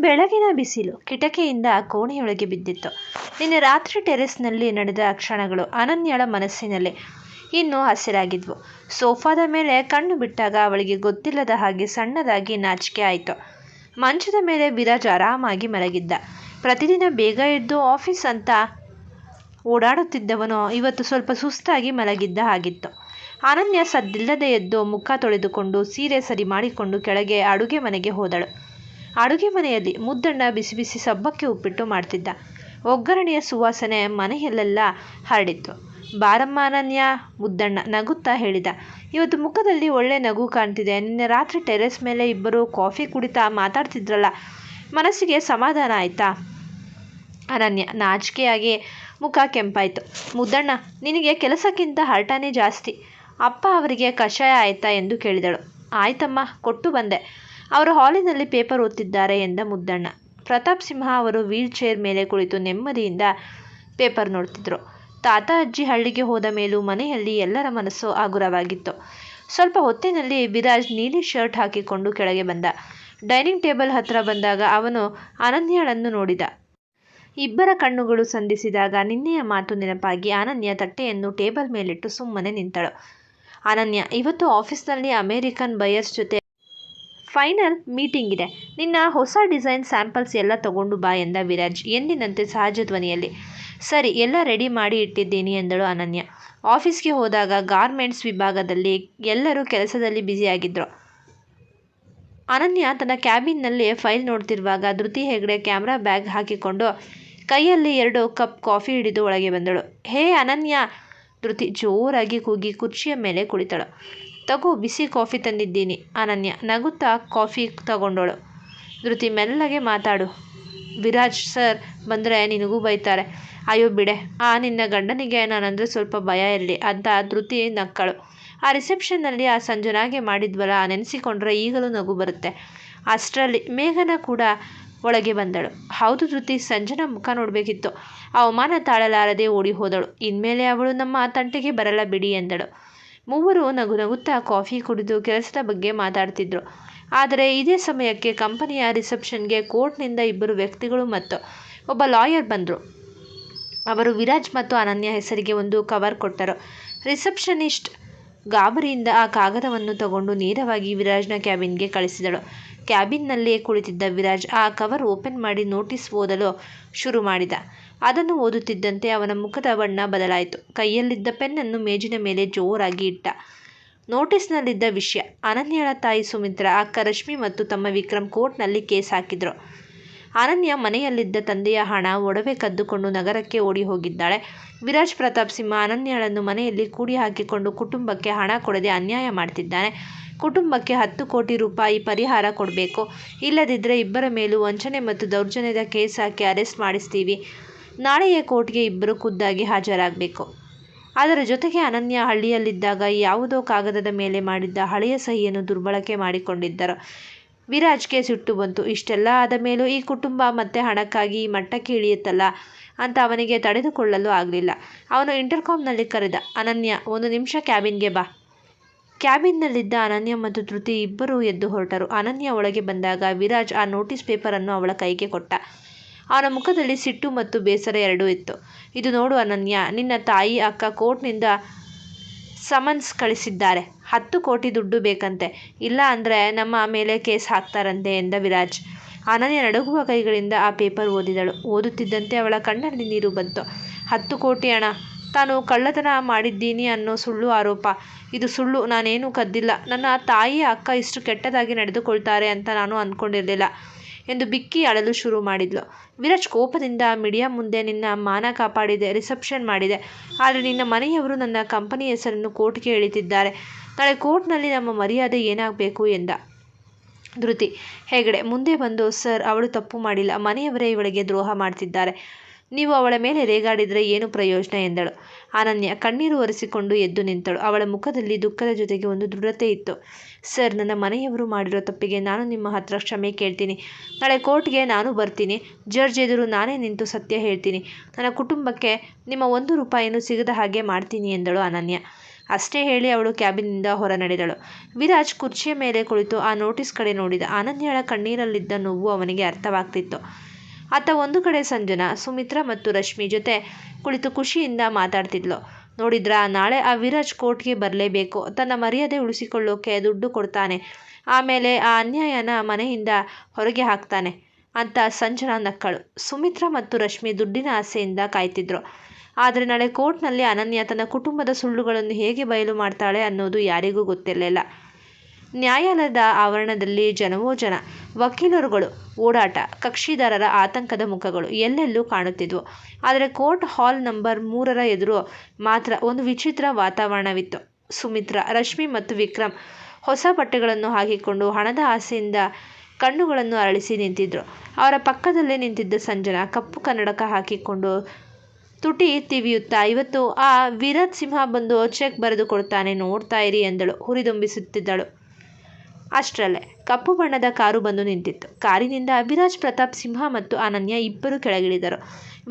ಬೆಳಗಿನ ಬಿಸಿಲು ಕಿಟಕಿಯಿಂದ ಕೋಣೆಯೊಳಗೆ ಬಿದ್ದಿತ್ತು. ನಿನ್ನೆ ರಾತ್ರಿ ಟೆರೆಸ್ನಲ್ಲಿ ನಡೆದ ಕ್ಷಣಗಳು ಅನನ್ಯಳ ಮನಸ್ಸಿನಲ್ಲಿ ಇನ್ನೂ ಹಸಿರಾಗಿದ್ವು. ಸೋಫಾದ ಮೇಲೆ ಕಣ್ಣು ಬಿಟ್ಟಾಗ ಅವಳಿಗೆ ಗೊತ್ತಿಲ್ಲದ ಹಾಗೆ ಸಣ್ಣದಾಗಿ ನಾಚಿಕೆ ಆಯಿತು. ಮಂಚದ ಮೇಲೆ ವಿರಾಜ್ ಆರಾಮಾಗಿ ಮಲಗಿದ್ದ. ಪ್ರತಿದಿನ ಬೇಗ ಎದ್ದು ಆಫೀಸ್ ಅಂತ ಓಡಾಡುತ್ತಿದ್ದವನು ಇವತ್ತು ಸ್ವಲ್ಪ ಸುಸ್ತಾಗಿ ಮಲಗಿದ್ದ ಹಾಗಿತ್ತು. ಅನನ್ಯ ಸದ್ದಿಲ್ಲದೆ ಎದ್ದು ಮುಖ ತೊಳೆದುಕೊಂಡು ಸೀರೆ ಸರಿ ಮಾಡಿಕೊಂಡು ಕೆಳಗೆ ಅಡುಗೆ ಮನೆಗೆ ಹೋದಳು. ಅಡುಗೆ ಮನೆಯಲ್ಲಿ ಮುದ್ದಣ್ಣ ಬಿಸಿ ಬಿಸಿ ಸಬ್ಬಕ್ಕಿ ಉಪ್ಪಿಟ್ಟು ಮಾಡ್ತಿದ್ದ. ಒಗ್ಗರಣೆಯ ಸುವಾಸನೆ ಮನೆಯಲ್ಲೆಲ್ಲ ಹರಡಿತ್ತು. ಬಾರಮ್ಮ ಅನನ್ಯ, ಮುದ್ದಣ್ಣ ನಗುತ್ತಾ ಹೇಳಿದ. ಇವತ್ತು ಮುಖದಲ್ಲಿ ಒಳ್ಳೆ ನಗು ಕಾಣ್ತಿದೆ. ನಿನ್ನೆ ರಾತ್ರಿ ಟೆರೆಸ್ ಮೇಲೆ ಇಬ್ಬರು ಕಾಫಿ ಕುಡಿತಾ ಮಾತಾಡ್ತಿದ್ರಲ್ಲ, ಮನಸ್ಸಿಗೆ ಸಮಾಧಾನ ಆಯ್ತಾ? ಅನನ್ಯ ನಾಚಿಕೆಯಾಗಿ ಮುಖ ಕೆಂಪಾಯಿತು. ಮುದ್ದಣ್ಣ, ನಿನಗೆ ಕೆಲಸಕ್ಕಿಂತ ಹರಟನೇ ಜಾಸ್ತಿ. ಅಪ್ಪ ಅವರಿಗೆ ಕಷಾಯ ಆಯ್ತಾ ಎಂದು ಕೇಳಿದಳು. ಆಯ್ತಮ್ಮ, ಕೊಟ್ಟು ಬಂದೆ. ಅವರು ಹಾಲಿನಲ್ಲಿ ಪೇಪರ್ ಓದ್ತಿದ್ದಾರೆ ಎಂದ ಮುದ್ದಣ್ಣ. ಪ್ರತಾಪ್ ಸಿಂಹ ಅವರು ವೀಲ್ ಚೇರ್ ಮೇಲೆ ಕುಳಿತು ನೆಮ್ಮದಿಯಿಂದ ಪೇಪರ್ ನೋಡ್ತಿದ್ರು. ತಾತ ಅಜ್ಜಿ ಹಳ್ಳಿಗೆ ಹೋದ ಮೇಲೂ ಮನೆಯಲ್ಲಿ ಎಲ್ಲರ ಮನಸ್ಸು ಹಗುರವಾಗಿತ್ತು. ಸ್ವಲ್ಪ ಹೊತ್ತಿನಲ್ಲಿ ವಿರಾಜ್ ನೀಲಿ ಶರ್ಟ್ ಹಾಕಿಕೊಂಡು ಕೆಳಗೆ ಬಂದ. ಡೈನಿಂಗ್ ಟೇಬಲ್ ಹತ್ರ ಬಂದಾಗ ಅವನು ಅನನ್ಯಳನ್ನು ನೋಡಿದ. ಇಬ್ಬರ ಕಣ್ಣುಗಳು ಸಂಧಿಸಿದಾಗ ನಿನ್ನೆಯ ಮಾತು ನೆನಪಾಗಿ ಅನನ್ಯ ತಟ್ಟೆಯನ್ನು ಟೇಬಲ್ ಮೇಲಿಟ್ಟು ಸುಮ್ಮನೆ ನಿಂತಳು. ಅನನ್ಯ, ಇವತ್ತು ಆಫೀಸ್ನಲ್ಲಿ ಅಮೇರಿಕನ್ ಬಯರ್ಸ್ ಜೊತೆ ಫೈನಲ್ ಮೀಟಿಂಗ್ ಇದೆ. ನಿನ್ನ ಹೊಸ ಡಿಸೈನ್ ಸ್ಯಾಂಪಲ್ಸ್ ಎಲ್ಲ ತಗೊಂಡು ಬಾ ಎಂದ ವಿರಾಜ್ ಎಂದಿನಂತೆ ಸಹಜ ಧ್ವನಿಯಲ್ಲಿ. ಸರಿ, ಎಲ್ಲ ರೆಡಿ ಮಾಡಿ ಇಟ್ಟಿದ್ದೀನಿ ಎಂದಳು ಅನನ್ಯ. ಆಫೀಸ್ಗೆ ಹೋದಾಗ ಗಾರ್ಮೆಂಟ್ಸ್ ವಿಭಾಗದಲ್ಲಿ ಎಲ್ಲರೂ ಕೆಲಸದಲ್ಲಿ ಬ್ಯುಸಿಯಾಗಿದ್ದರು. ಅನನ್ಯ ತನ್ನ ಕ್ಯಾಬಿನ್ನಲ್ಲಿ file ನೋಡ್ತಿರುವಾಗ Dhriti Hegde camera bag ಹಾಕಿಕೊಂಡು ಕೈಯಲ್ಲಿ 2 ಕಪ್ ಕಾಫಿ ಹಿಡಿದು ಒಳಗೆ ಬಂದಳು. ಹೇ ಅನನ್ಯ, ಧೃತಿ ಜೋರಾಗಿ ಕೂಗಿ ಕುರ್ಚಿಯ ಮೇಲೆ ಕುಳಿತಳು. ತಗೋ, ಬಿಸಿ ಕಾಫಿ ತಂದಿದ್ದೀನಿ. ಅನನ್ಯ ನಗುತ್ತಾ ಕಾಫಿ ತಗೊಂಡಳು. ಧೃತಿ ಮೆಲ್ಲಗೆ ಮಾತಾಡು. ವಿರಾಜ್ ಸರ್ ಬಂದರೆ ನಿನಗೂ ಬೈತಾರೆ. ಅಯ್ಯೋ ಬಿಡೆ, ನಿನ್ನ ಗಂಡನಿಗೆ ನಾನಂದರೆ ಸ್ವಲ್ಪ ಭಯ ಇರಲಿ ಅಂತ ಧೃತಿ ನಕ್ಕಳು. ಆ ರಿಸೆಪ್ಷನ್ನಲ್ಲಿ ಆ ಸಂಜನಾಗೆ ಮಾಡಿದ್ವಲ್ಲ, ನೆನೆಸಿಕೊಂಡ್ರೆ ಈಗಲೂ ನಗು ಬರುತ್ತೆ. ಅಷ್ಟರಲ್ಲಿ ಮೇಘನ ಕೂಡ ಒಳಗೆ ಬಂದಳು. ಹೌದು ಧೃತಿ, ಸಂಜನಾ ಮುಖ ನೋಡಬೇಕಿತ್ತು. ಅವಮಾನ ತಾಳಲಾರದೆ ಓಡಿ ಹೋದಳು. ಇನ್ಮೇಲೆ ಅವಳು ನಮ್ಮ ತಂಟೆಗೆ ಬರಲ್ಲ ಬಿಡಿ ಎಂದಳು. ಮೂವರು ನಗು ನಗುತ್ತಾ ಕಾಫಿ ಕುಡಿದು ಕೆಲಸದ ಬಗ್ಗೆ ಮಾತಾಡ್ತಿದ್ರು. ಆದರೆ ಇದೇ ಸಮಯಕ್ಕೆ ಕಂಪನಿಯ ರಿಸೆಪ್ಷನ್ಗೆ ಕೋರ್ಟ್ನಿಂದ 2 ವ್ಯಕ್ತಿಗಳು ಮತ್ತು ಒಬ್ಬ ಲಾಯರ್ ಬಂದರು. ಅವರು ವಿರಾಜ್ ಮತ್ತು ಅನನ್ಯ ಹೆಸರಿಗೆ ಒಂದು ಕವರ್ ಕೊಟ್ಟರು. ರಿಸೆಪ್ಷನಿಸ್ಟ್ ಗಾಬರಿಯಿಂದ ಆ ಕಾಗದವನ್ನು ತಗೊಂಡು ನೇರವಾಗಿ ವಿರಾಜ್ನ ಕ್ಯಾಬಿನ್ಗೆ ಕಳಿಸಿದಳು. ಕ್ಯಾಬಿನ್ನಲ್ಲೇ ಕುಳಿತಿದ್ದ ವಿರಾಜ್ ಆ ಕವರ್ ಓಪನ್ ಮಾಡಿ ನೋಟಿಸ್ ಓದಲು ಶುರು ಮಾಡಿದ. ಅದನ್ನು ಓದುತ್ತಿದ್ದಂತೆ ಅವನ ಮುಖದ ಬಣ್ಣ ಬದಲಾಯಿತು. ಕೈಯಲ್ಲಿದ್ದ ಪೆನ್ನನ್ನು ಮೇಜಿನ ಮೇಲೆ ಜೋರಾಗಿ ಇಟ್ಟ. ನೋಟಿಸ್ನಲ್ಲಿದ್ದ ವಿಷಯ: ಅನನ್ಯಳ ತಾಯಿ ಸುಮಿತ್ರಾ, ಅಕ್ಕ ರಶ್ಮಿ ಮತ್ತು ತಮ್ಮ ವಿಕ್ರಮ್ ಕೋರ್ಟ್ನಲ್ಲಿ ಕೇಸ್ ಹಾಕಿದ್ರು. ಅನನ್ಯ ಮನೆಯಲ್ಲಿದ್ದ ತಂದೆಯ ಹಣ, ಒಡವೆ ಕದ್ದುಕೊಂಡು ನಗರಕ್ಕೆ ಓಡಿ ಹೋಗಿದ್ದಾಳೆ. ವಿರಾಜ್ ಪ್ರತಾಪ್ ಸಿಂಹ ಅನನ್ಯಳನ್ನು ಮನೆಯಲ್ಲಿ ಕೂಡಿ ಹಾಕಿಕೊಂಡು ಕುಟುಂಬಕ್ಕೆ ಹಣ ಕೊಡದೆ ಅನ್ಯಾಯ ಮಾಡ್ತಿದ್ದಾನೆ. ಕುಟುಂಬಕ್ಕೆ 10 ಕೋಟಿ ರೂಪಾಯಿ ಪರಿಹಾರ ಕೊಡಬೇಕು. ಇಲ್ಲದಿದ್ದರೆ ಇಬ್ಬರ ಮೇಲೂ ವಂಚನೆ ಮತ್ತು ದೌರ್ಜನ್ಯದ ಕೇಸ್ ಹಾಕಿ ಅರೆಸ್ಟ್ ಮಾಡಿಸ್ತೀವಿ. ನಾಳೆಯೇ ಕೋರ್ಟ್ಗೆ ಇಬ್ಬರು ಖುದ್ದಾಗಿ ಹಾಜರಾಗಬೇಕು. ಅದರ ಜೊತೆಗೆ ಅನನ್ಯ ಹಳ್ಳಿಯಲ್ಲಿದ್ದಾಗ ಯಾವುದೋ ಕಾಗದದ ಮೇಲೆ ಮಾಡಿದ್ದ ಹಳೆಯ ಸಹಿಯನ್ನು ದುರ್ಬಳಕೆ ಮಾಡಿಕೊಂಡಿದ್ದರು. ವಿರಾಜ್ಗೆ ಸಿಟ್ಟು ಬಂತು. ಇಷ್ಟೆಲ್ಲ ಆದ ಮೇಲೂ ಈ ಕುಟುಂಬ ಮತ್ತೆ ಹಣಕ್ಕಾಗಿ ಈ ಮಟ್ಟಕ್ಕೆ ಇಳಿಯುತ್ತಲ್ಲ ಅಂತ ಅವನಿಗೆ ತಡೆದುಕೊಳ್ಳಲು ಆಗಲಿಲ್ಲ. ಅವನು ಇಂಟರ್ಕಾಮ್ನಲ್ಲಿ ಕರೆದ. ಅನನ್ಯ, 1 ನಿಮಿಷ ಕ್ಯಾಬಿನ್ಗೆ ಬಾ. ಕ್ಯಾಬಿನ್ನಲ್ಲಿದ್ದ ಅನನ್ಯ ಮತ್ತು ಧೃತಿ ಇಬ್ಬರೂ ಎದ್ದು ಹೊರಟರು. ಅನನ್ಯ ಒಳಗೆ ಬಂದಾಗ ವಿರಾಜ್ ಆ ನೋಟಿಸ್ ಪೇಪರನ್ನು ಅವಳ ಕೈಗೆ ಕೊಟ್ಟ. ಅವನ ಮುಖದಲ್ಲಿ ಸಿಟ್ಟು ಮತ್ತು ಬೇಸರ ಎರಡೂ ಇತ್ತು. ಇದು ನೋಡು ಅನನ್ಯ, ನಿನ್ನ ತಾಯಿ ಅಕ್ಕ ಕೋರ್ಟ್ನಿಂದ ಸಮನ್ಸ್ ಕಳಿಸಿದ್ದಾರೆ. 10 ಕೋಟಿ ದುಡ್ಡು ಬೇಕಂತೆ. ಇಲ್ಲ ಅಂದರೆ ನಮ್ಮ ಮೇಲೆ ಕೇಸ್ ಹಾಕ್ತಾರಂತೆ ಎಂದ ವಿರಾಜ್. ಅನನ್ಯ ನಡುಗುವ ಕೈಗಳಿಂದ ಆ ಪೇಪರ್ ಓದಿದಳು. ಓದುತ್ತಿದ್ದಂತೆ ಅವಳ ಕಣ್ಣಲ್ಲಿ ನೀರು ಬಂತು. 10 ಕೋಟಿ ಹಣ, ತಾನು ಕಳ್ಳತನ ಮಾಡಿದ್ದೀನಿ ಅನ್ನೋ ಸುಳ್ಳು ಆರೋಪ. ಇದು ಸುಳ್ಳು, ನಾನೇನೂ ಕದ್ದಿಲ್ಲ. ನನ್ನ ತಾಯಿ ಅಕ್ಕ ಇಷ್ಟು ಕೆಟ್ಟದಾಗಿ ನಡೆದುಕೊಳ್ತಾರೆ ಅಂತ ನಾನು ಅಂದ್ಕೊಂಡಿರಲಿಲ್ಲ ಎಂದು ಬಿಕ್ಕಿ ಅಳಲು ಶುರು ಮಾಡಿದ್ಲು. ವಿರಾಜ್ ಕೋಪದಿಂದ, ಮೀಡಿಯಾ ಮುಂದೆ ನಿನ್ನ ಮಾನ ಕಾಪಾಡಿದೆ, ರಿಸೆಪ್ಷನ್ ಮಾಡಿದೆ. ಆದರೆ ನಿನ್ನ ಮನೆಯವರು ನನ್ನ ಕಂಪನಿ ಹೆಸರನ್ನು ಕೋರ್ಟ್ಗೆ ಎಳಿತಿದ್ದಾರೆ. ನಾಳೆ ಕೋರ್ಟ್ನಲ್ಲಿ ನಮ್ಮ ಮರ್ಯಾದೆ ಏನಾಗಬೇಕು ಎಂದ. ಧೃತಿ ಹೆಗ್ಡೆ ಮುಂದೆ ಬಂದು, ಸರ್, ಅವಳು ತಪ್ಪು ಮಾಡಿಲ್ಲ. ಮನೆಯವರೇ ಇವಳಿಗೆ ದ್ರೋಹ ಮಾಡ್ತಿದ್ದಾರೆ. ನೀವು ಅವಳ ಮೇಲೆ ರೇಗಾಡಿದರೆ ಏನು ಪ್ರಯೋಜನ ಎಂದಳು. ಅನನ್ಯ ಕಣ್ಣೀರು ಒರೆಸಿಕೊಂಡು ಎದ್ದು ನಿಂತಳು. ಅವಳ ಮುಖದಲ್ಲಿ ದುಃಖದ ಜೊತೆಗೆ ಒಂದು ದೃಢತೆ ಇತ್ತು. ಸರ್, ನನ್ನ ಮನೆಯವರು ಮಾಡಿರೋ ತಪ್ಪಿಗೆ ನಾನು ನಿಮ್ಮ ಹತ್ರ ಕ್ಷಮೆ ಕೇಳ್ತೀನಿ. ನಾಳೆ ಕೋರ್ಟ್ಗೆ ನಾನು ಬರ್ತೀನಿ. ಜಡ್ಜ್ ಎದುರು ನಾನೇ ನಿಂತು ಸತ್ಯ ಹೇಳ್ತೀನಿ. ನನ್ನ ಕುಟುಂಬಕ್ಕೆ ನಿಮ್ಮ 1 ರೂಪಾಯಿನೂ ಸಿಗದ ಹಾಗೆ ಮಾಡ್ತೀನಿ ಎಂದಳು ಅನನ್ಯ. ಅಷ್ಟೇ ಹೇಳಿ ಅವಳು ಕ್ಯಾಬಿನಿಂದ ಹೊರ ನಡೆದಳು. ವಿರಾಜ್ ಕುರ್ಚಿಯ ಮೇಲೆ ಕುಳಿತು ಆ ನೋಟಿಸ್ ಕಡೆ ನೋಡಿದ. ಅನನ್ಯಳ ಕಣ್ಣೀರಲ್ಲಿದ್ದ ನೋವು ಅವನಿಗೆ ಅರ್ಥವಾಗ್ತಿತ್ತು. ಆತ ಒಂದು ಕಡೆ ಸಂಜನಾ, ಸುಮಿತ್ರಾ ಮತ್ತು ರಶ್ಮಿ ಜೊತೆ ಕುಳಿತು ಖುಷಿಯಿಂದ ಮಾತಾಡ್ತಿದ್ಲು. ನೋಡಿದ್ರಾ, ನಾಳೆ ಆ ವಿರಾಜ್ ಕೋರ್ಟ್ಗೆ ಬರಲೇಬೇಕು. ತನ್ನ ಮರ್ಯಾದೆ ಉಳಿಸಿಕೊಳ್ಳೋಕೆ ದುಡ್ಡು ಕೊಡ್ತಾನೆ, ಆಮೇಲೆ ಆ ಅನ್ಯಾಯನ ಮನೆಯಿಂದ ಹೊರಗೆ ಹಾಕ್ತಾನೆ ಅಂತ ಸಂಜನಾ ನಕ್ಕಳು. ಸುಮಿತ್ರಾ ಮತ್ತು ರಶ್ಮಿ ದುಡ್ಡಿನ ಆಸೆಯಿಂದ ಕಾಯ್ತಿದ್ರು. ಆದರೆ ನಾಳೆ ಕೋರ್ಟ್ನಲ್ಲಿ ಅನನ್ಯ ತನ್ನ ಕುಟುಂಬದ ಸುಳ್ಳುಗಳನ್ನು ಹೇಗೆ ಬಯಲು ಮಾಡ್ತಾಳೆ ಅನ್ನೋದು ಯಾರಿಗೂ ಗೊತ್ತಿರಲಿಲ್ಲ. ನ್ಯಾಯಾಲಯದ ಆವರಣದಲ್ಲಿ ಜನವೋ ಜನ, ವಕೀಲರುಗಳು ಓಡಾಟ, ಕಕ್ಷಿದಾರರ ಆತಂಕದ ಮುಖಗಳು ಎಲ್ಲೆಲ್ಲೂ ಕಾಣುತ್ತಿದ್ವು. ಆದರೆ ಕೋರ್ಟ್ ಹಾಲ್ ನಂಬರ್ 3 ಎದುರು ಮಾತ್ರ ಒಂದು ವಿಚಿತ್ರ ವಾತಾವರಣವಿತ್ತು. ಸುಮಿತ್ರಾ, ರಶ್ಮಿ ಮತ್ತು ವಿಕ್ರಮ್ ಹೊಸ ಬಟ್ಟೆಗಳನ್ನು ಹಾಕಿಕೊಂಡು ಹಣದ ಆಸೆಯಿಂದ ಕಣ್ಣುಗಳನ್ನು ಅರಳಿಸಿ ನಿಂತಿದ್ರು. ಅವರ ಪಕ್ಕದಲ್ಲೇ ನಿಂತಿದ್ದ ಸಂಜನಾ ಕಪ್ಪು ಕನ್ನಡಕ ಹಾಕಿಕೊಂಡು ತುಟಿ ತಿವಿಯುತ್ತಾ, ಇವತ್ತು ಆ ವಿರಾಜ್ ಸಿಂಹ ಬಂದು ಚೆಕ್ ಬರೆದು ಕೊಡ್ತಾನೆ, ನೋಡ್ತಾ ಇರಿ ಎಂದಳು ಹುರಿದುಂಬಿಸುತ್ತಿದ್ದಳು. ಅಷ್ಟರಲ್ಲೇ ಕಪ್ಪು ಬಣ್ಣದ ಕಾರು ಬಂದು ನಿಂತಿತ್ತು. ಕಾರಿನಿಂದ ವಿರಾಜ್ ಪ್ರತಾಪ್ ಸಿಂಹ ಮತ್ತು ಅನನ್ಯ ಇಬ್ಬರು ಕೆಳಗಿಳಿದರು.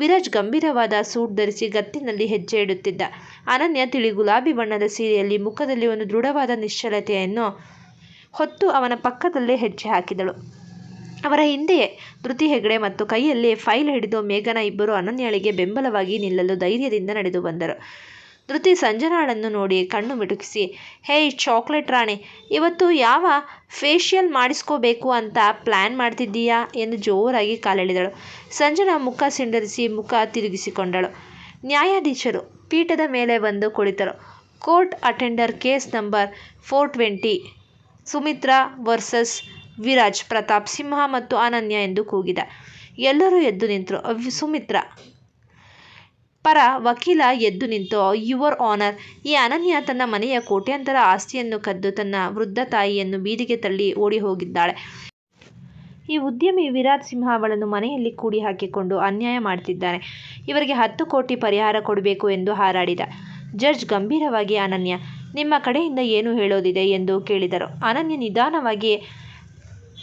ವಿರಾಜ್ ಗಂಭೀರವಾದ ಸೂಟ್ ಧರಿಸಿ ಗತ್ತಿನಲ್ಲಿ ಹೆಜ್ಜೆ ಇಡುತ್ತಿದ್ದ. ಅನನ್ಯ ತಿಳಿ ಗುಲಾಬಿ ಬಣ್ಣದ ಸೀರೆಯಲ್ಲಿ ಮುಖದಲ್ಲಿ ಒಂದು ದೃಢವಾದ ನಿಶ್ಚಲತೆಯನ್ನು ಹೊತ್ತು ಅವನ ಪಕ್ಕದಲ್ಲೇ ಹೆಜ್ಜೆ ಹಾಕಿದಳು. ಅವರ ಹಿಂದೆಯೇ ಧೃತಿ ಹೆಗಡೆ ಮತ್ತು ಕೈಯಲ್ಲಿ ಫೈಲ್ ಹಿಡಿದು ಮೇಘನ ಇಬ್ಬರು ಅನನ್ಯಳಿಗೆ ಬೆಂಬಲವಾಗಿ ನಿಲ್ಲಲು ಧೈರ್ಯದಿಂದ ನಡೆದು ಬಂದರು. ಧೃತಿ ಸಂಜನಾಳನ್ನು ನೋಡಿ ಕಣ್ಣು ಮಿಟುಕಿಸಿ, ಹೇಯ್ ಚಾಕ್ಲೇಟ್ ರಾಣಿ, ಇವತ್ತು ಯಾವ ಫೇಶಿಯಲ್ ಮಾಡಿಸ್ಕೋಬೇಕು ಅಂತ ಪ್ಲ್ಯಾನ್ ಮಾಡ್ತಿದ್ದೀಯಾ ಎಂದು ಜೋರಾಗಿ ಕಾಲೆಳೆದಳು. ಸಂಜನಾ ಮುಖ ಸಿಂಡರಿಸಿ ಮುಖ ತಿರುಗಿಸಿಕೊಂಡಳು. ನ್ಯಾಯಾಧೀಶರು ಪೀಠದ ಮೇಲೆ ಬಂದು ಕುಳಿತರು. Court attender case number 420 Sumitra versus Viraj Pratap Simha ಮತ್ತು ಅನನ್ಯ ಎಂದು ಕೂಗಿದ. ಎಲ್ಲರೂ ಎದ್ದು ನಿಂತರು. ಸುಮಿತ್ರಾ ಪರ ವಕೀಲ ಎದ್ದು ನಿಂತು, ಯುವರ್ ಆನರ್, ಈ ಅನನ್ಯ ತನ್ನ ಮನೆಯ ಕೋಟ್ಯಾಂತರ ಆಸ್ತಿಯನ್ನು ಕದ್ದು ತನ್ನ ವೃದ್ಧ ತಾಯಿಯನ್ನು ಬೀದಿಗೆ ತಳ್ಳಿ ಓಡಿ ಹೋಗಿದ್ದಾಳೆ. ಈ ಉದ್ಯಮಿ ವಿರಾಜ್ ಸಿಂಹ ಅವಳನ್ನು ಮನೆಯಲ್ಲಿ ಕೂಡಿ ಹಾಕಿಕೊಂಡು ಅನ್ಯಾಯ ಮಾಡ್ತಿದ್ದಾನೆ. ಇವರಿಗೆ 10 ಕೋಟಿ ಪರಿಹಾರ ಕೊಡಬೇಕು ಎಂದು ಹಾರಾಡಿದ. ಜಡ್ಜ್ ಗಂಭೀರವಾಗಿ, ಅನನ್ಯ, ನಿಮ್ಮ ಕಡೆಯಿಂದ ಏನು ಹೇಳೋದಿದೆ ಎಂದು ಕೇಳಿದರು. ಅನನ್ಯ ನಿಧಾನವಾಗಿ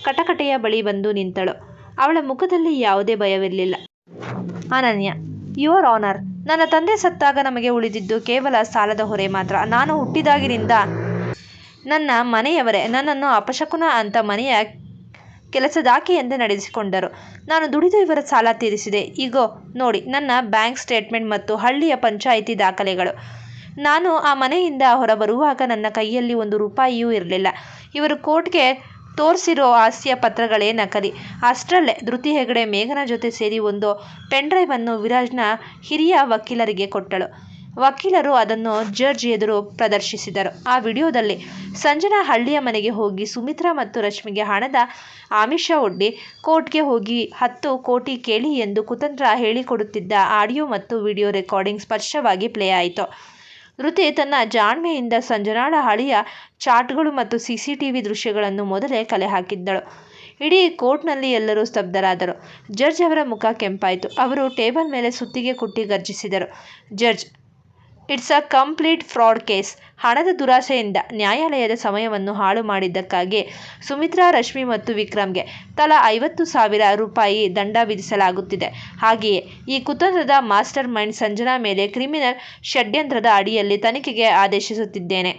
ಕಟಕಟೆಯ ಬಳಿ ಬಂದು ನಿಂತಳು. ಅವಳ ಮುಖದಲ್ಲಿ ಯಾವುದೇ ಭಯವಿರಲಿಲ್ಲ. ಅನನ್ಯ, ಯುವರ್ ಆನರ್, ನನ್ನ ತಂದೆ ಸತ್ತಾಗ ನಮಗೆ ಉಳಿದಿದ್ದು ಕೇವಲ ಸಾಲದ ಹೊರೆ ಮಾತ್ರ. ನಾನು ಹುಟ್ಟಿದಾಗಿನಿಂದ ನನ್ನ ಮನೆಯವರೇ ನನ್ನನ್ನು ಅಪಶಕುನ ಅಂತ ಮನೆಯ ಕೆಲಸದಾಕೆಯಂತೆ ನಡೆಸಿಕೊಂಡರು. ನಾನು ದುಡಿದು ಇವರ ಸಾಲ ತೀರಿಸಿದೆ. ಈಗೋ ನೋಡಿ ನನ್ನ ಬ್ಯಾಂಕ್ ಸ್ಟೇಟ್ಮೆಂಟ್ ಮತ್ತು ಹಳ್ಳಿಯ ಪಂಚಾಯಿತಿ ದಾಖಲೆಗಳು. ನಾನು ಆ ಮನೆಯಿಂದ ಹೊರಬರುವಾಗ ನನ್ನ ಕೈಯಲ್ಲಿ 1 ರೂಪಾಯಿಯೂ ಇರಲಿಲ್ಲ. ಇವರು ಕೋರ್ಟ್ಗೆ ತೋರಿಸಿರೋ ಆಸ್ತಿಯ ಪತ್ರಗಳೇ ನಕಲಿ. ಅಷ್ಟರಲ್ಲೇ ಧೃತಿ ಹೆಗಡೆ ಮೇಘನ ಜೊತೆ ಸೇರಿ ಒಂದು ಪೆನ್ಡ್ರೈವ್ ಅನ್ನು ವಿರಾಜ್ನ ಹಿರಿಯ ವಕೀಲರಿಗೆ ಕೊಟ್ಟಳು. ವಕೀಲರು ಅದನ್ನು ಜಡ್ಜ್ ಎದುರು ಪ್ರದರ್ಶಿಸಿದರು. ಆ ವಿಡಿಯೋದಲ್ಲಿ ಸಂಜನಾ ಹಳ್ಳಿಯ ಮನೆಗೆ ಹೋಗಿ ಸುಮಿತ್ರಾ ಮತ್ತು ರಶ್ಮಿಗೆ ಹಣದ ಆಮಿಷ ಒಡ್ಡಿ ಕೋರ್ಟ್ಗೆ ಹೋಗಿ 10 ಕೋಟಿ ಕೇಳಿ ಎಂದು ಕುತಂತ್ರ ಹೇಳಿಕೊಡುತ್ತಿದ್ದ ಆಡಿಯೋ ಮತ್ತು ವಿಡಿಯೋ ರೆಕಾರ್ಡಿಂಗ್ ಸ್ಪಷ್ಟವಾಗಿ ಪ್ಲೇ ಆಯಿತು. ಧೃತಿ ತನ್ನ ಜಾಣ್ಮೆಯಿಂದ ಸಂಜನಾಳ ಹಳೆಯ ಚಾಟ್ಗಳು ಮತ್ತು CCTV ದೃಶ್ಯಗಳನ್ನು ಮೊದಲೇ ಕಲೆ ಹಾಕಿದ್ದಳು. ಇಡೀ ಕೋರ್ಟ್ನಲ್ಲಿ ಎಲ್ಲರೂ ಸ್ತಬ್ಧರಾದರು. ಜಡ್ಜ್ ಅವರ ಮುಖ ಕೆಂಪಾಯಿತು. ಅವರು ಟೇಬಲ್ ಮೇಲೆ ಸುತ್ತಿಗೆ ಕುಟ್ಟಿ ಗರ್ಜಿಸಿದರು. Judge, it's a complete fraud case. ಹಣದ ದುರಾಸೆಯಿಂದ ನ್ಯಾಯಾಲಯದ ಸಮಯವನ್ನು ಹಾಳು ಮಾಡಿದ್ದಕ್ಕಾಗಿ ಸುಮಿತ್ರಾ, ರಶ್ಮಿ ಮತ್ತು ವಿಕ್ರಮ್ಗೆ ತಲಾ 50,000 ರೂಪಾಯಿ ದಂಡ ವಿಧಿಸಲಾಗುತ್ತಿದೆ. ಹಾಗೆಯೇ ಈ ಕುತಂತ್ರದ ಮಾಸ್ಟರ್ ಮೈಂಡ್ ಸಂಜನಾ ಮೇಲೆ ಕ್ರಿಮಿನಲ್ ಷಡ್ಯಂತ್ರದ ಅಡಿಯಲ್ಲಿ ತನಿಖೆಗೆ ಆದೇಶಿಸುತ್ತಿದ್ದೇನೆ.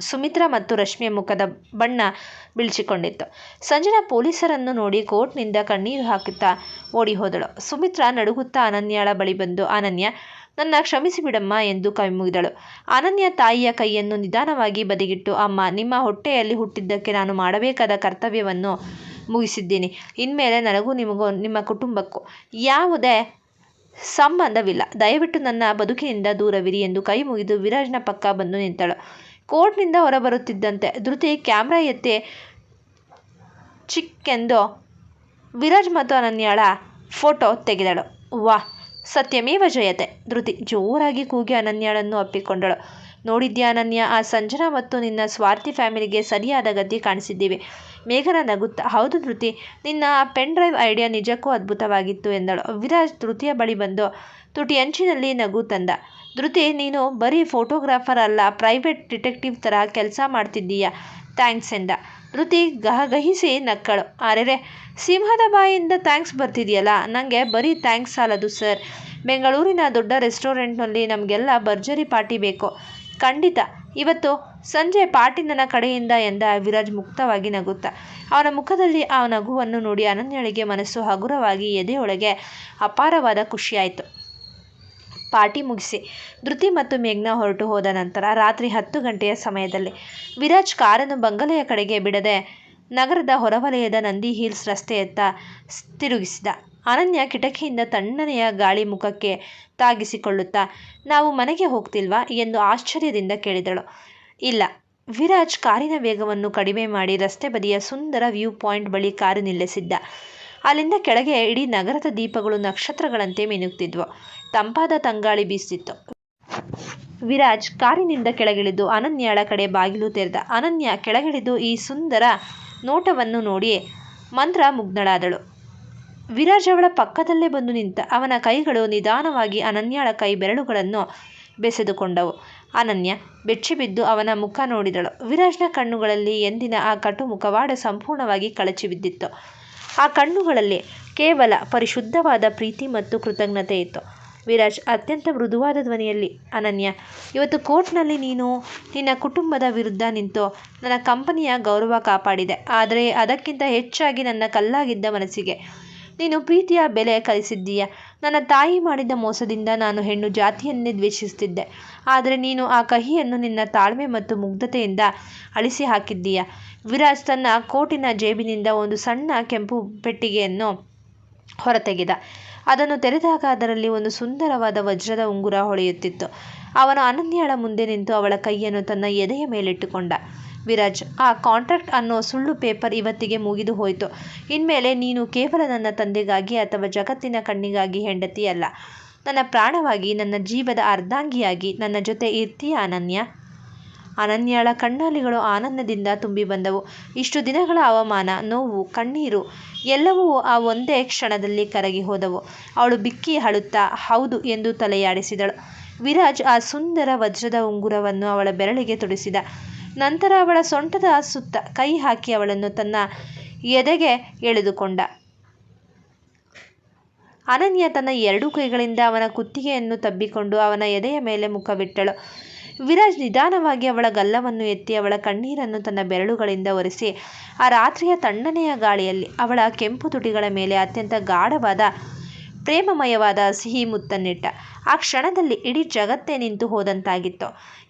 ಸುಮಿತ್ರಾ ಮತ್ತು ರಶ್ಮಿಯ ಮುಖದ ಬಣ್ಣ ಬಿಳಿಚಿಕೊಂಡಿತ್ತು. ಸಂಜನಾ ಪೊಲೀಸರನ್ನು ನೋಡಿ ಕೋರ್ಟ್ನಿಂದ ಕಣ್ಣೀರು ಹಾಕುತ್ತಾ ಓಡಿ ಹೋದಳು. ಸುಮಿತ್ರಾ ನಡುಗುತ್ತಾ ಅನನ್ಯಳ ಬಳಿ ಬಂದು, ಅನನ್ಯ, ನನ್ನ ಕ್ಷಮಿಸಿಬಿಡಮ್ಮ ಎಂದು ಕೈಮುಗಿದಳು. ಅನನ್ಯ ತಾಯಿಯ ಕೈಯನ್ನು ನಿಧಾನವಾಗಿ ಬದಿಗಿಟ್ಟು, ಅಮ್ಮ, ನಿಮ್ಮ ಹೊಟ್ಟೆಯಲ್ಲಿ ಹುಟ್ಟಿದ್ದಕ್ಕೆ ನಾನು ಮಾಡಬೇಕಾದ ಕರ್ತವ್ಯವನ್ನು ಮುಗಿಸಿದ್ದೀನಿ. ಇನ್ಮೇಲೆ ನನಗೂ ನಿಮಗೂ ನಿಮ್ಮ ಕುಟುಂಬಕ್ಕೂ ಯಾವುದೇ ಸಂಬಂಧವಿಲ್ಲ. ದಯವಿಟ್ಟು ನನ್ನ ಬದುಕಿನಿಂದ ದೂರವಿರಿ ಎಂದು ಕೈ ಮುಗಿದು ವಿರಾಜ್ನ ಪಕ್ಕ ಬಂದು ನಿಂತಳು. ಕೋರ್ಟ್ನಿಂದ ಹೊರಬರುತ್ತಿದ್ದಂತೆ ಧೃತಿ ಕ್ಯಾಮ್ರಾ ಎತ್ತಿ ಚಿಕ್ಕೆಂದು ವಿರಾಜ್ ಮತ್ತು ಅನನ್ಯಳ ಫೋಟೋ ತೆಗೆದಳು. ವಾಹ್, ಸತ್ಯಮೇವ ಜಯತೆ. ಧೃತಿ ಜೋರಾಗಿ ಕೂಗಿ ಅನನ್ಯಳನ್ನು ಅಪ್ಪಿಕೊಂಡಳು. ನೋಡಿದ್ಯಾ ಅನನ್ಯ, ಆ ಸಂಜನಾ ಮತ್ತು ನಿನ್ನ ಸ್ವಾರ್ಥಿ ಫ್ಯಾಮಿಲಿಗೆ ಸರಿಯಾದ ಗತಿ ಕಾಣಿಸಿದ್ದೀವಿ. ಮೇಘನ ನಗುತ್ತಾ, ಹೌದು ಧೃತಿ, ನಿನ್ನ ಆ ಪೆನ್ ಡ್ರೈವ್ ಐಡಿಯಾ ನಿಜಕ್ಕೂ ಅದ್ಭುತವಾಗಿತ್ತು ಎಂದಳು. ವಿರಾಜ್ ಧೃತಿಯ ಬಳಿ ಬಂದು ತುಟಿಯಂಚಿನಲ್ಲಿ ನಗು ತಂದ. ಧೃತಿ, ನೀನು ಬರೀ ಫೋಟೋಗ್ರಾಫರ್ ಅಲ್ಲ, ಪ್ರೈವೇಟ್ ಡಿಟೆಕ್ಟಿವ್ ತರಹ ಕೆಲಸ ಮಾಡ್ತಿದ್ದೀಯ. ಥ್ಯಾಂಕ್ಸ್ ಎಂದ. ಧೃತಿ ಗಹಗಹಿಸಿ ನಕ್ಕಳು. ಅರೆರೆ, ಸಿಂಹದ ಬಾಯಿಯಿಂದ ಥ್ಯಾಂಕ್ಸ್ ಬರ್ತಿದೆಯಲ್ಲ, ನನಗೆ ಬರೀ ಥ್ಯಾಂಕ್ಸ್ ಸಾಲದು ಸರ್. ಬೆಂಗಳೂರಿನ ದೊಡ್ಡ ರೆಸ್ಟೋರೆಂಟ್ನಲ್ಲಿ ನಮಗೆಲ್ಲ ಭರ್ಜರಿ ಪಾರ್ಟಿ ಬೇಕು. ಖಂಡಿತ, ಇವತ್ತು ಸಂಜೆ ಪಾರ್ಟಿ ನನ್ನ ಕಡೆಯಿಂದ ಎಂದ ವಿರಾಜ್ ಮುಕ್ತವಾಗಿ ನಗುತ್ತಾ. ಅವನ ಮುಖದಲ್ಲಿ ಆ ನಗುವನ್ನು ನೋಡಿ ಅನನ್ಯಳಿಗೆ ಮನಸ್ಸು ಹಗುರವಾಗಿ ಎದೆಯೊಳಗೆ ಅಪಾರವಾದ ಖುಷಿಯಾಯಿತು. ಪಾರ್ಟಿ ಮುಗಿಸಿ ಧೃತಿ ಮತ್ತು ಮೇಘ್ನಾ ಹೊರಟು ಹೋದ ನಂತರ ರಾತ್ರಿ 10 ಗಂಟೆಯ ಸಮಯದಲ್ಲಿ ವಿರಾಜ್ ಕಾರನ್ನು ಬಂಗಲೆಯ ಕಡೆಗೆ ಬಿಡದೆ ನಗರದ ಹೊರವಲಯದ ನಂದಿ ಹಿಲ್ಸ್ ರಸ್ತೆಯತ್ತ ತಿರುಗಿಸಿದ. ಅನನ್ಯ ಕಿಟಕಿಯಿಂದ ತಣ್ಣನೆಯ ಗಾಳಿ ಮುಖಕ್ಕೆ ತಾಗಿಸಿಕೊಳ್ಳುತ್ತಾ, ನಾವು ಮನೆಗೆ ಹೋಗ್ತಿಲ್ವಾ ಎಂದು ಆಶ್ಚರ್ಯದಿಂದ ಕೇಳಿದಳು. ಇಲ್ಲ. ವಿರಾಜ್ ಕಾರಿನ ವೇಗವನ್ನು ಕಡಿಮೆ ಮಾಡಿ ರಸ್ತೆ ಬದಿಯ ಸುಂದರ ವ್ಯೂ ಪಾಯಿಂಟ್ ಬಳಿ ಕಾರು ನಿಲ್ಲಿಸಿದ್ದ. ಅಲ್ಲಿಂದ ಕೆಳಗೆ ಇಡೀ ನಗರದ ದೀಪಗಳು ನಕ್ಷತ್ರಗಳಂತೆ ಮಿನುಗ್ತಿದ್ವು. ತಂಪಾದ ತಂಗಾಳಿ ಬೀಸುತ್ತಿತ್ತು. ವಿರಾಜ್ ಕಾರಿನಿಂದ ಕೆಳಗಿಳಿದು ಅನನ್ಯಳ ಕಡೆ ಬಾಗಿಲು ತೆರೆದ. ಅನನ್ಯ ಕೆಳಗಿಳಿದು ಈ ಸುಂದರ ನೋಟವನ್ನು ನೋಡಿ ಮಂತ್ರಮುಗ್ಧಳಾದಳು. ವಿರಾಜ್ ಅವಳ ಪಕ್ಕದಲ್ಲೇ ಬಂದು ನಿಂತ. ಅವನ ಕೈಗಳು ನಿಧಾನವಾಗಿ ಅನನ್ಯಳ ಕೈ ಬೆರಳುಗಳನ್ನು ಬೆಸೆದುಕೊಂಡವು. ಅನನ್ಯ ಬೆಚ್ಚಿಬಿದ್ದು ಅವನ ಮುಖ ನೋಡಿದಳು. ವಿರಾಜ್ನ ಕಣ್ಣುಗಳಲ್ಲಿ ಎಂದಿನ ಆ ಕಟು ಮುಖವಾಡ ಸಂಪೂರ್ಣವಾಗಿ ಕಳಚಿ ಬಿದ್ದಿತ್ತು. ಆ ಕಣ್ಣುಗಳಲ್ಲಿ ಕೇವಲ ಪರಿಶುದ್ಧವಾದ ಪ್ರೀತಿ ಮತ್ತು ಕೃತಜ್ಞತೆ ಇತ್ತು. ವಿರಾಜ್ ಅತ್ಯಂತ ಮೃದುವಾದ ಧ್ವನಿಯಲ್ಲಿ, ಅನನ್ಯ, ಇವತ್ತು ಕೋರ್ಟ್ನಲ್ಲಿ ನೀನು ನಿನ್ನ ಕುಟುಂಬದ ವಿರುದ್ಧ ನಿಂತು ನನ್ನ ಕಂಪನಿಯ ಗೌರವ ಕಾಪಾಡಿದೆ. ಆದರೆ ಅದಕ್ಕಿಂತ ಹೆಚ್ಚಾಗಿ ನನ್ನ ಕಲ್ಲಾಗಿದ್ದ ಮನಸ್ಸಿಗೆ ನೀನು ಪ್ರೀತಿಯ ಬೆಲೆ ಕಲಿಸಿದ್ದೀಯ. ನನ್ನ ತಾಯಿ ಮಾಡಿದ ಮೋಸದಿಂದ ನಾನು ಹೆಣ್ಣು ಜಾತಿಯನ್ನೇ ದ್ವೇಷಿಸುತ್ತಿದ್ದೆ. ಆದರೆ ನೀನು ಆ ಕಹಿಯನ್ನು ನಿನ್ನ ತಾಳ್ಮೆ ಮತ್ತು ಮುಗ್ಧತೆಯಿಂದ ಅಳಿಸಿ ಹಾಕಿದ್ದೀಯ. ವಿರಾಜ್ ತನ್ನ ಕೋಟಿನ ಜೇಬಿನಿಂದ ಒಂದು ಸಣ್ಣ ಕೆಂಪು ಪೆಟ್ಟಿಗೆಯನ್ನು ಹೊರತೆಗೆದ. ಅದನ್ನು ತೆರೆದಾಗ ಅದರಲ್ಲಿ ಒಂದು ಸುಂದರವಾದ ವಜ್ರದ ಉಂಗುರ ಹೊಳೆಯುತ್ತಿತ್ತು. ಅವನು ಅನನ್ಯಳ ಮುಂದೆ ನಿಂತು ಅವಳ ಕೈಯನ್ನು ತನ್ನ ಎದೆಯ ಮೇಲಿಟ್ಟುಕೊಂಡ. ವಿರಾಜ್, ಆ ಕಾಂಟ್ರಾಕ್ಟ್ ಅನ್ನೋ ಸುಳ್ಳು ಪೇಪರ್ ಇವತ್ತಿಗೆ ಮುಗಿದು ಹೋಯಿತು. ಇನ್ಮೇಲೆ ನೀನು ಕೇವಲ ನನ್ನ ತಂದೆಗಾಗಿ ಅಥವಾ ಜಗತ್ತಿನ ಕಣ್ಣಿಗಾಗಿ ಹೆಂಡತಿ ಅಲ್ಲ, ನನ್ನ ಪ್ರಾಣವಾಗಿ, ನನ್ನ ಜೀವದ ಅರ್ಧಾಂಗಿಯಾಗಿ ನನ್ನ ಜೊತೆ ಇರ್ತೀಯ ಅನನ್ಯ. ಅನನ್ಯಳ ಕಣ್ಣಾಲಿಗಳು ಆನಂದದಿಂದ ತುಂಬಿ ಬಂದವು. ಇಷ್ಟು ದಿನಗಳ ಅವಮಾನ, ನೋವು, ಕಣ್ಣೀರು ಎಲ್ಲವೂ ಆ ಒಂದೇ ಕ್ಷಣದಲ್ಲಿ ಕರಗಿ ಹೋದವು. ಅವಳು ಬಿಕ್ಕಿ ಅಳುತ್ತಾ ಹೌದು ಎಂದು ತಲೆಯಾಡಿಸಿದಳು. ವಿರಾಜ್ ಆ ಸುಂದರ ವಜ್ರದ ಉಂಗುರವನ್ನು ಅವಳ ಬೆರಳಿಗೆ ತೊಡಿಸಿದ. ನಂತರ ಅವಳ ಸೊಂಟದ ಸುತ್ತ ಕೈ ಹಾಕಿ ಅವಳನ್ನು ತನ್ನ ಎದೆಗೆ ಎಳೆದುಕೊಂಡ. ಅನನ್ಯ ತನ್ನ 2 ಕೈಗಳಿಂದ ಅವನ ಕುತ್ತಿಗೆಯನ್ನು ತಬ್ಬಿಕೊಂಡು ಅವನ ಎದೆಯ ಮೇಲೆ ಮುಖವಿಟ್ಟಳು. ವಿರಾಜ್ ನಿಧಾನವಾಗಿ ಅವಳ ಗಲ್ಲವನ್ನು ಎತ್ತಿ ಅವಳ ಕಣ್ಣೀರನ್ನು ತನ್ನ ಬೆರಳುಗಳಿಂದ ಒರೆಸಿ ಆ ರಾತ್ರಿಯ ತಣ್ಣನೆಯ ಗಾಳಿಯಲ್ಲಿ ಅವಳ ಕೆಂಪು ತುಟಿಗಳ ಮೇಲೆ ಅತ್ಯಂತ ಗಾಢವಾದ ಪ್ರೇಮಮಯವಾದ ಸಿಹಿ ಮುತ್ತನ್ನಿಟ್ಟ. ಆ ಕ್ಷಣದಲ್ಲಿ ಇಡೀ ಜಗತ್ತೇ ನಿಂತು ಹೋದಂತಾಗಿತ್ತು.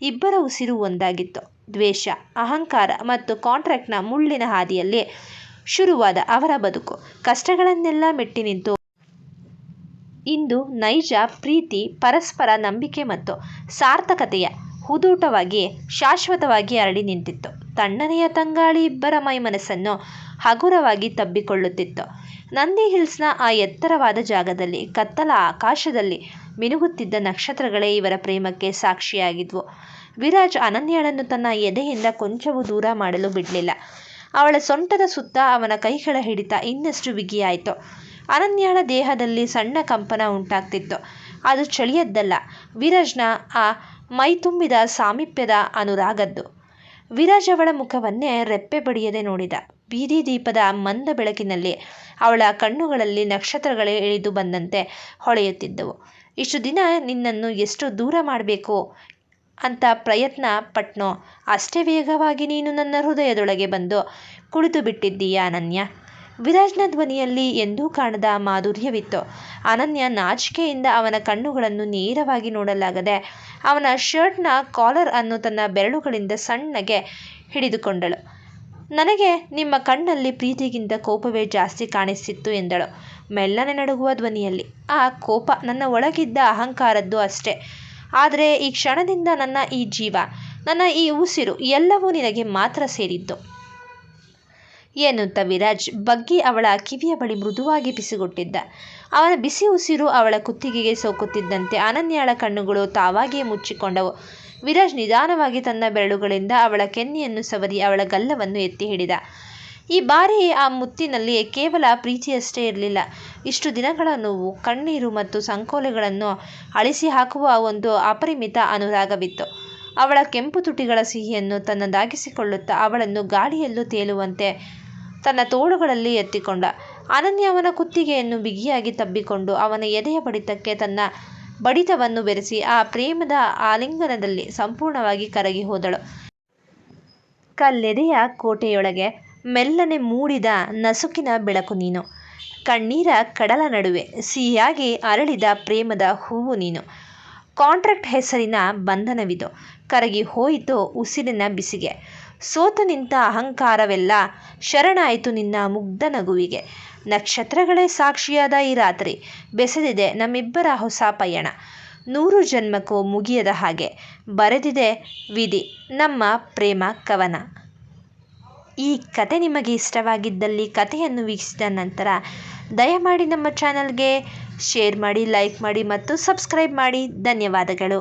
ಇಬ್ಬರ ಉಸಿರು ಒಂದಾಗಿತ್ತು. ದ್ವೇಷ, ಅಹಂಕಾರ ಮತ್ತು ಕಾಂಟ್ರಾಕ್ಟ್ನ ಮುಳ್ಳಿನ ಹಾದಿಯಲ್ಲಿ ಶುರುವಾದ ಅವರ ಬದುಕು ಕಷ್ಟಗಳನ್ನೆಲ್ಲ ಮೆಟ್ಟಿ ನಿಂತು ಇಂದು ನೈಜ ಪ್ರೀತಿ, ಪರಸ್ಪರ ನಂಬಿಕೆ ಮತ್ತು ಸಾರ್ಥಕತೆಯ ಹೂದೋಟವಾಗಿ ಶಾಶ್ವತವಾಗಿ ಅರಳಿ ನಿಂತಿತ್ತು. ತಣ್ಣನೆಯ ತಂಗಾಳಿ ಇಬ್ಬರ ಮನಸ್ಸನ್ನು ಹಗುರವಾಗಿ ತಬ್ಬಿಕೊಳ್ಳುತ್ತಿತ್ತು. ನಂದಿ ಹಿಲ್ಸ್ನ ಆ ಎತ್ತರವಾದ ಜಾಗದಲ್ಲಿ, ಕತ್ತಲ ಆಕಾಶದಲ್ಲಿ ಮಿನುಗುತ್ತಿದ್ದ ನಕ್ಷತ್ರಗಳೇ ಇವರ ಪ್ರೇಮಕ್ಕೆ ಸಾಕ್ಷಿಯಾಗಿದ್ವು. ವಿರಾಜ್ ಅನನ್ಯಳನ್ನು ತನ್ನ ಎದೆಯಿಂದ ಕೊಂಚವೂ ದೂರ ಮಾಡಲು ಬಿಡಲಿಲ್ಲ. ಅವಳ ಸೊಂಟದ ಸುತ್ತ ಅವನ ಕೈಗಳ ಹಿಡಿತ ಇನ್ನಷ್ಟು ಬಿಗಿಯಾಯಿತು. ಅನನ್ಯಳ ದೇಹದಲ್ಲಿ ಸಣ್ಣ ಕಂಪನ ಉಂಟಾಗ್ತಿತ್ತು. ಅದು ಚಳಿಯದ್ದಲ್ಲ, ವಿರಾಜ್ನ ಆ ಮೈ ತುಂಬಿದ ಸಾಮೀಪ್ಯದ ಅನುರಾಗದ್ದು. ವಿರಾಜ್ ಅವಳ ಮುಖವನ್ನೇ ರೆಪ್ಪೆ ಬಡಿಯದೆ ನೋಡಿದ. ಬೀದಿ ದೀಪದ ಮಂದ ಬೆಳಕಿನಲ್ಲಿ ಅವಳ ಕಣ್ಣುಗಳಲ್ಲಿ ನಕ್ಷತ್ರಗಳೇ ಇಳಿದು ಬಂದಂತೆ ಹೊಳೆಯುತ್ತಿದ್ದವು. ಇಷ್ಟು ದಿನ ನಿನ್ನನ್ನು ಎಷ್ಟು ದೂರ ಮಾಡಬೇಕು ಅಂತ ಪ್ರಯತ್ನ ಪಟ್ನೋ ಅಷ್ಟೇ ವೇಗವಾಗಿ ನೀನು ನನ್ನ ಹೃದಯದೊಳಗೆ ಬಂದು ಕುಳಿತು ಬಿಟ್ಟಿದ್ದೀಯ ಅನನ್ಯ. ವಿರಾಜ್ನ ಧ್ವನಿಯಲ್ಲಿ ಎಂದೂ ಕಾಣದ ಮಾಧುರ್ಯವಿತ್ತು. ಅನನ್ಯ ನಾಚಿಕೆಯಿಂದ ಅವನ ಕಣ್ಣುಗಳನ್ನು ನೇರವಾಗಿ ನೋಡಲಾಗದೆ ಅವನ ಶರ್ಟ್ನ ಕಾಲರ್ ಅನ್ನು ತನ್ನ ಬೆರಳುಗಳಿಂದ ಸಣ್ಣಗೆ ಹಿಡಿದುಕೊಂಡಳು. ನನಗೆ ನಿಮ್ಮ ಕಣ್ಣಲ್ಲಿ ಪ್ರೀತಿಗಿಂತ ಕೋಪವೇ ಜಾಸ್ತಿ ಕಾಣಿಸ್ತಿತ್ತು ಎಂದಳು ಮೆಲ್ಲನೆ ನಡುಗುವ ಧ್ವನಿಯಲ್ಲಿ. ಆ ಕೋಪ ನನ್ನ ಒಳಗಿದ್ದ ಅಹಂಕಾರದ್ದು ಅಷ್ಟೇ. ಆದರೆ ಈ ಕ್ಷಣದಿಂದ ನನ್ನ ಈ ಜೀವ, ನನ್ನ ಈ ಉಸಿರು ಎಲ್ಲವೂ ನಿನಗೆ ಮಾತ್ರ ಸೇರಿದ್ದು ಎನ್ನುತ್ತಾ ವಿರಾಜ್ ಬಗ್ಗಿ ಅವಳ ಕಿವಿಯ ಬಳಿ ಮೃದುವಾಗಿ ಪಿಸುಗುಟ್ಟಿದ್ದ. ಅವನ ಬಿಸಿ ಉಸಿರು ಅವಳ ಕುತ್ತಿಗೆಗೆ ಸೋಕುತ್ತಿದ್ದಂತೆ ಅನನ್ಯಳ ಕಣ್ಣುಗಳು ತಾವಾಗಿಯೇ ಮುಚ್ಚಿಕೊಂಡವು. ವಿರಾಜ್ ನಿಧಾನವಾಗಿ ತನ್ನ ಬೆರಳುಗಳಿಂದ ಅವಳ ಕೆನ್ನೆಯನ್ನು ಸವರಿ ಅವಳ ಗಲ್ಲವನ್ನು ಎತ್ತಿ ಹಿಡಿದ. ಈ ಬಾರಿ ಆ ಮುತ್ತಿನಲ್ಲಿ ಕೇವಲ ಪ್ರೀತಿಯಷ್ಟೇ ಇರಲಿಲ್ಲ. ಇಷ್ಟು ದಿನಗಳ ನೋವು, ಕಣ್ಣೀರು ಮತ್ತು ಸಂಕೋಲೆಗಳನ್ನು ಅಳಿಸಿ ಹಾಕುವ ಒಂದು ಅಪರಿಮಿತ ಅನುರಾಗವಿತ್ತು. ಅವಳ ಕೆಂಪು ತುಟಿಗಳ ಸಿಹಿಯನ್ನು ತನ್ನದಾಗಿಸಿಕೊಳ್ಳುತ್ತಾ ಅವಳನ್ನು ಗಾಳಿಯಲ್ಲೂ ತೇಲುವಂತೆ ತನ್ನ ತೋಳುಗಳಲ್ಲಿ ಎತ್ತಿಕೊಂಡ. ಅನನ್ಯ ಅವನ ಕುತ್ತಿಗೆಯನ್ನು ಬಿಗಿಯಾಗಿ ತಬ್ಬಿಕೊಂಡು ಅವನ ಎದೆಯ ಬಡಿತಕ್ಕೆ ತನ್ನ ಬಡಿತವನ್ನು ಬೆರೆಸಿ ಆ ಪ್ರೇಮದ ಆಲಿಂಗನದಲ್ಲಿ ಸಂಪೂರ್ಣವಾಗಿ ಕರಗಿ ಹೋದಳು. ಕಲ್ಲೆದೆಯ ಕೋಟೆಯೊಳಗೆ ಮೆಲ್ಲನೆ ಮೂಡಿದ ನಸುಕಿನ ಬೆಳಕು ನೀನು. ಕಣ್ಣೀರ ಕಡಲ ನಡುವೆ ಸಿಹಿಯಾಗಿ ಅರಳಿದ ಪ್ರೇಮದ ಹೂವು ನೀನು. ಕಾಂಟ್ರಾಕ್ಟ್ ಹೆಸರಿನ ಬಂಧನವಿದು, ಕರಗಿ ಹೋಯಿತು ಉಸಿರಿನ ಬಿಸಿಗೆ. ಸೋತು ನಿಂತ ಅಹಂಕಾರವೆಲ್ಲ ಶರಣಾಯಿತು ನಿನ್ನ ಮುಗ್ಧ ನಗುವಿಗೆ. ನಕ್ಷತ್ರಗಳೇ ಸಾಕ್ಷಿಯಾದ ಈ ರಾತ್ರಿ ಬೆಸೆದಿದೆ ನಮ್ಮಿಬ್ಬರ ಹೊಸ ಪಯಣ. 100 ಜನ್ಮಕ್ಕೂ ಮುಗಿಯದ ಹಾಗೆ ಬರೆದಿದೆ ವಿಧಿ ನಮ್ಮ ಪ್ರೇಮ ಕವನ. ಈ ಕತೆ ನಿಮಗೆ ಇಷ್ಟವಾಗಿದ್ದಲ್ಲಿ ಕಥೆಯನ್ನು ವೀಕ್ಷಿಸಿದ ನಂತರ ದಯಮಾಡಿ ನಮ್ಮ ಚಾನಲ್ಗೆ ಶೇರ್ ಮಾಡಿ, ಲೈಕ್ ಮಾಡಿ ಮತ್ತು ಸಬ್ಸ್ಕ್ರೈಬ್ ಮಾಡಿ. ಧನ್ಯವಾದಗಳು.